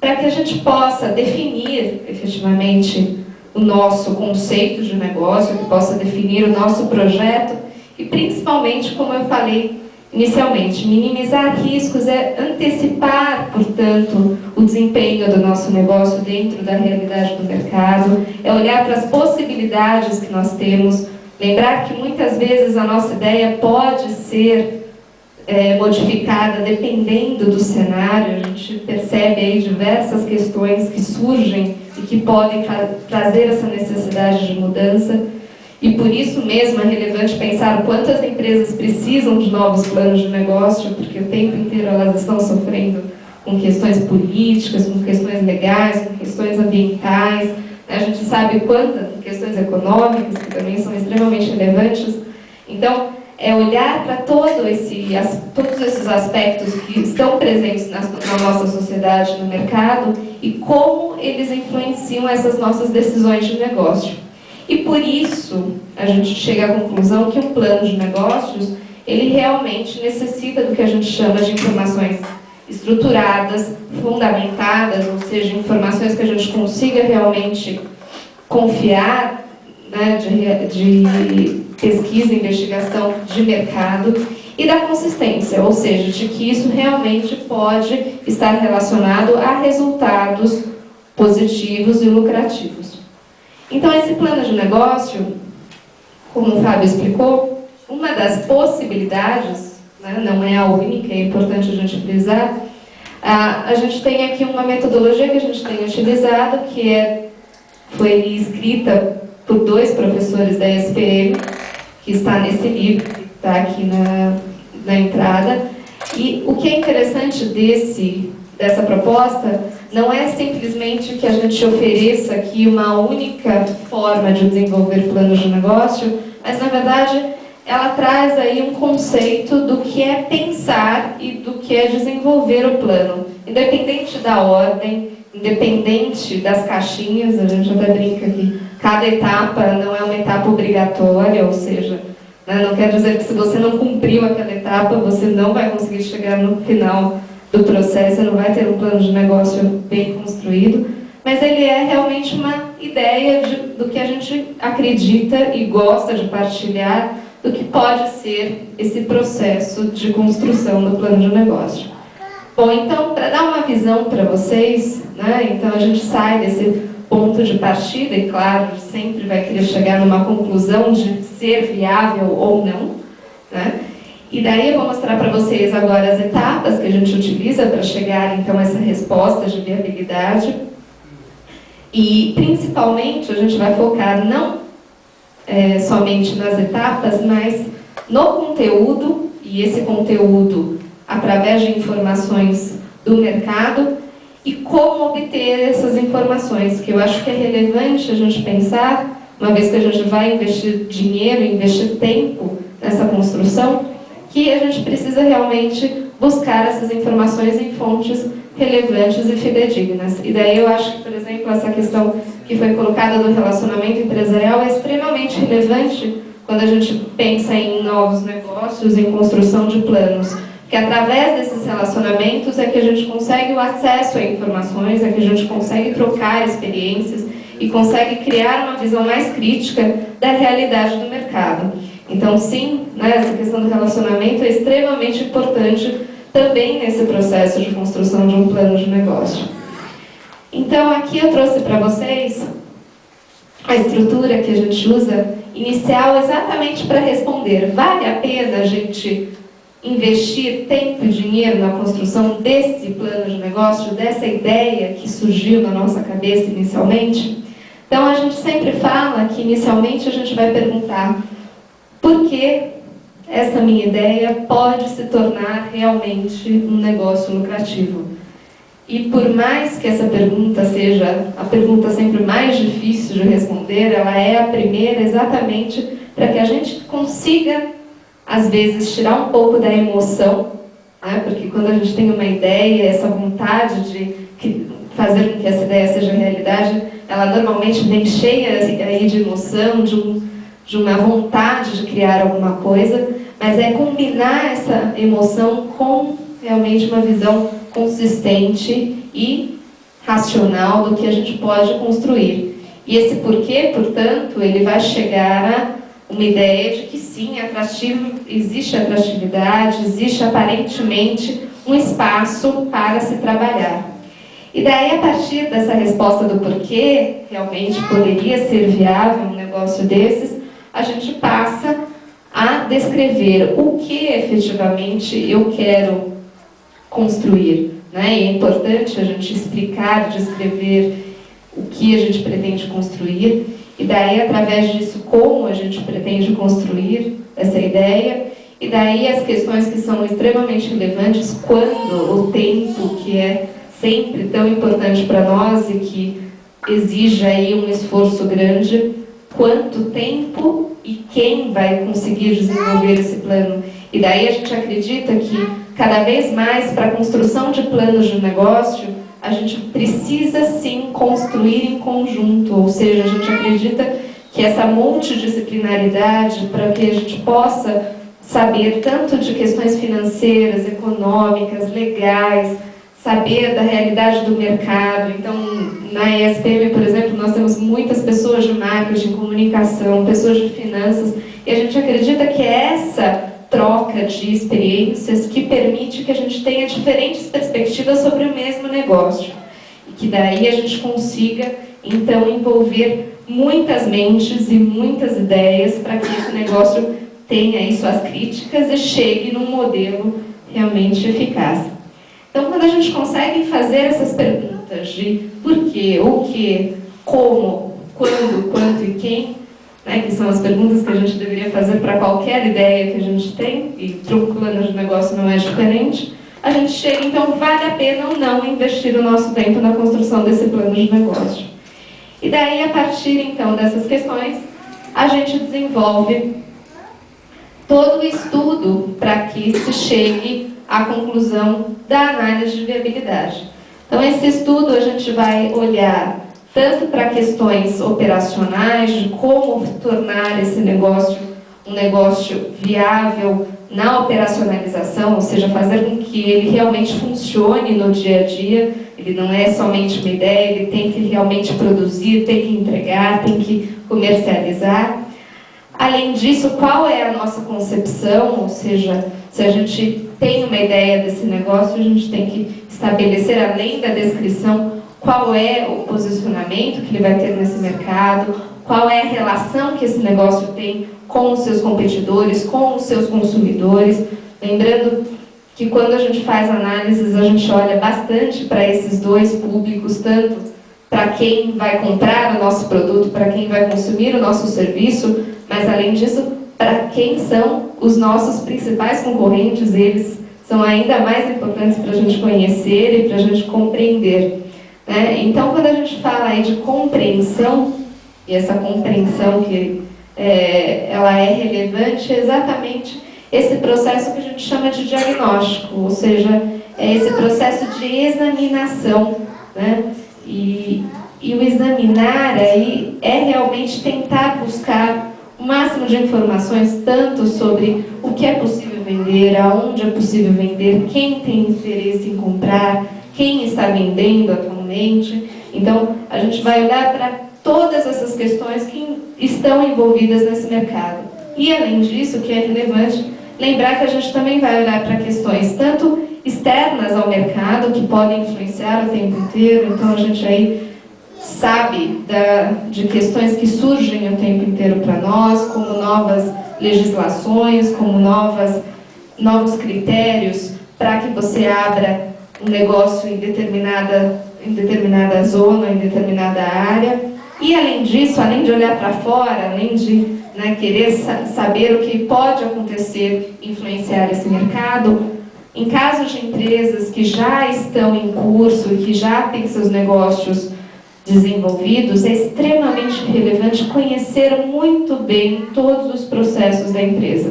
para que a gente possa definir efetivamente o nosso conceito de negócio, que possa definir o nosso projeto e principalmente, como eu falei inicialmente, minimizar riscos é antecipar, portanto, o desempenho do nosso negócio dentro da realidade do mercado, é olhar para as possibilidades que nós temos, lembrar que muitas vezes a nossa ideia pode ser modificada dependendo do cenário. A gente percebe aí diversas questões que surgem e que podem trazer essa necessidade de mudança, e por isso mesmo é relevante pensar o quanto as empresas precisam de novos planos de negócio, porque o tempo inteiro elas estão sofrendo com questões políticas, com questões legais, com questões ambientais, a gente sabe quantas questões econômicas que também são extremamente relevantes. Então, é olhar para todos esses aspectos que estão presentes na nossa sociedade, no mercado, e como eles influenciam essas nossas decisões de negócio. E por isso, a gente chega à conclusão que um plano de negócios, ele realmente necessita do que a gente chama de informações estruturadas, fundamentadas, ou seja, informações que a gente consiga realmente confiar, né, de pesquisa e investigação de mercado, e da consistência, ou seja, de que isso realmente pode estar relacionado a resultados positivos e lucrativos. Então, esse plano de negócio, como o Fábio explicou, uma das possibilidades, né, não é a única, é importante a gente frisar, a gente tem aqui uma metodologia que a gente tem utilizado, que foi escrita por 2 professores da SPM, que está nesse livro, que está aqui na entrada. E o que é interessante dessa proposta não é simplesmente que a gente ofereça aqui uma única forma de desenvolver planos de negócio, mas, na verdade, ela traz aí um conceito do que é pensar e do que é desenvolver o plano. Independente da ordem, independente das caixinhas, a gente até brinca que cada etapa não é uma etapa obrigatória, ou seja, né, não quer dizer que se você não cumpriu aquela etapa, você não vai conseguir chegar no final do processo, você não vai ter um plano de negócio bem construído, mas ele é realmente uma ideia do que a gente acredita e gosta de partilhar, do que pode ser esse processo de construção do plano de negócio. Bom, então, para dar uma visão para vocês, né, então a gente sai desse ponto de partida, e claro, sempre vai querer chegar numa conclusão de ser viável ou não, né? E daí eu vou mostrar para vocês agora as etapas que a gente utiliza para chegar, então, a essa resposta de viabilidade. E, principalmente, a gente vai focar não somente nas etapas, mas no conteúdo, e esse conteúdo através de informações do mercado, e como obter essas informações, que eu acho que é relevante a gente pensar, uma vez que a gente vai investir dinheiro, investir tempo nessa construção, que a gente precisa realmente buscar essas informações em fontes relevantes e fidedignas. E daí eu acho que, por exemplo, essa questão que foi colocada do relacionamento empresarial é extremamente relevante quando a gente pensa em novos negócios, em construção de planos. Porque através desses relacionamentos é que a gente consegue o acesso a informações, é que a gente consegue trocar experiências e consegue criar uma visão mais crítica da realidade do mercado. Então, sim, né, essa questão do relacionamento é extremamente importante também nesse processo de construção de um plano de negócio. Então, aqui eu trouxe para vocês a estrutura que a gente usa inicial exatamente para responder: vale a pena a gente investir tempo e dinheiro na construção desse plano de negócio, dessa ideia que surgiu na nossa cabeça inicialmente? Então, a gente sempre fala que inicialmente a gente vai perguntar: por que essa minha ideia pode se tornar realmente um negócio lucrativo? E por mais que essa pergunta seja a pergunta sempre mais difícil de responder, ela é a primeira exatamente para que a gente consiga, às vezes, tirar um pouco da emoção, né? Porque quando a gente tem uma ideia, essa vontade de fazer com que essa ideia seja realidade, ela normalmente vem cheia aí de emoção, de uma vontade de criar alguma coisa, mas é combinar essa emoção com realmente uma visão consistente e racional do que a gente pode construir. E esse porquê, portanto, ele vai chegar a uma ideia de que sim, existe atratividade, existe aparentemente um espaço para se trabalhar. E daí, a partir dessa resposta do porquê realmente poderia ser viável um negócio desses, a gente passa a descrever o que efetivamente eu quero construir, né? E é importante a gente explicar, descrever o que a gente pretende construir, e daí, através disso, como a gente pretende construir essa ideia, e daí as questões que são extremamente relevantes, quando o tempo, que é sempre tão importante para nós e que exige aí um esforço grande, quanto tempo e quem vai conseguir desenvolver esse plano. E daí a gente acredita que cada vez mais, para a construção de planos de negócio, a gente precisa sim construir em conjunto, ou seja, a gente acredita que essa multidisciplinaridade, para que a gente possa saber tanto de questões financeiras, econômicas, legais, saber da realidade do mercado. Então, na ESPM, por exemplo, nós temos muitas pessoas de marketing, comunicação, pessoas de finanças, e a gente acredita que essa troca de experiências que permite que a gente tenha diferentes perspectivas sobre o mesmo negócio. E que daí a gente consiga, então, envolver muitas mentes e muitas ideias para que esse negócio tenha aí suas críticas e chegue num modelo realmente eficaz. Então, quando a gente consegue fazer essas perguntas de porquê, o que, como, quando, quanto e quem, né, que são as perguntas que a gente deveria fazer para qualquer ideia que a gente tem, e para um plano de negócio não é diferente, a gente chega, então, vale a pena ou não investir o nosso tempo na construção desse plano de negócio. E daí, a partir, então, dessas questões, a gente desenvolve todo o estudo para que se chegue à conclusão da análise de viabilidade. Então, esse estudo a gente vai olhar tanto para questões operacionais, de como tornar esse negócio um negócio viável na operacionalização, ou seja, fazer com que ele realmente funcione no dia a dia. Ele não é somente uma ideia, ele tem que realmente produzir, tem que entregar, tem que comercializar. Além disso, qual é a nossa concepção, ou seja, se a gente tem uma ideia desse negócio, a gente tem que estabelecer, além da descrição, qual é o posicionamento que ele vai ter nesse mercado, qual é a relação que esse negócio tem com os seus competidores, com os seus consumidores. Lembrando que quando a gente faz análises, a gente olha bastante para esses dois públicos, tanto para quem vai comprar o nosso produto, para quem vai consumir o nosso serviço, mas além disso, para quem são os nossos principais concorrentes. Eles são ainda mais importantes para a gente conhecer e para a gente compreender, né? Então, quando a gente fala aí de compreensão, e essa compreensão que ela é relevante, é exatamente esse processo que a gente chama de diagnóstico, ou seja, é esse processo de examinação, né? E o examinar aí é realmente tentar buscar o máximo de informações, tanto sobre o que é possível vender, aonde é possível vender, quem tem interesse em comprar, quem está vendendo atualmente. Então, a gente vai olhar para todas essas questões que estão envolvidas nesse mercado. E, além disso, que é relevante, lembrar que a gente também vai olhar para questões tanto externas ao mercado, que podem influenciar o tempo inteiro. Então, a gente aí sabe de questões que surgem o tempo inteiro para nós, como novas legislações, como novos critérios para que você abra um negócio em determinada zona, em determinada área. E, além disso, além de olhar para fora, além de querer saber o que pode acontecer, influenciar esse mercado, em casos de empresas que já estão em curso e que já têm seus negócios desenvolvidos, é extremamente relevante conhecer muito bem todos os processos da empresa.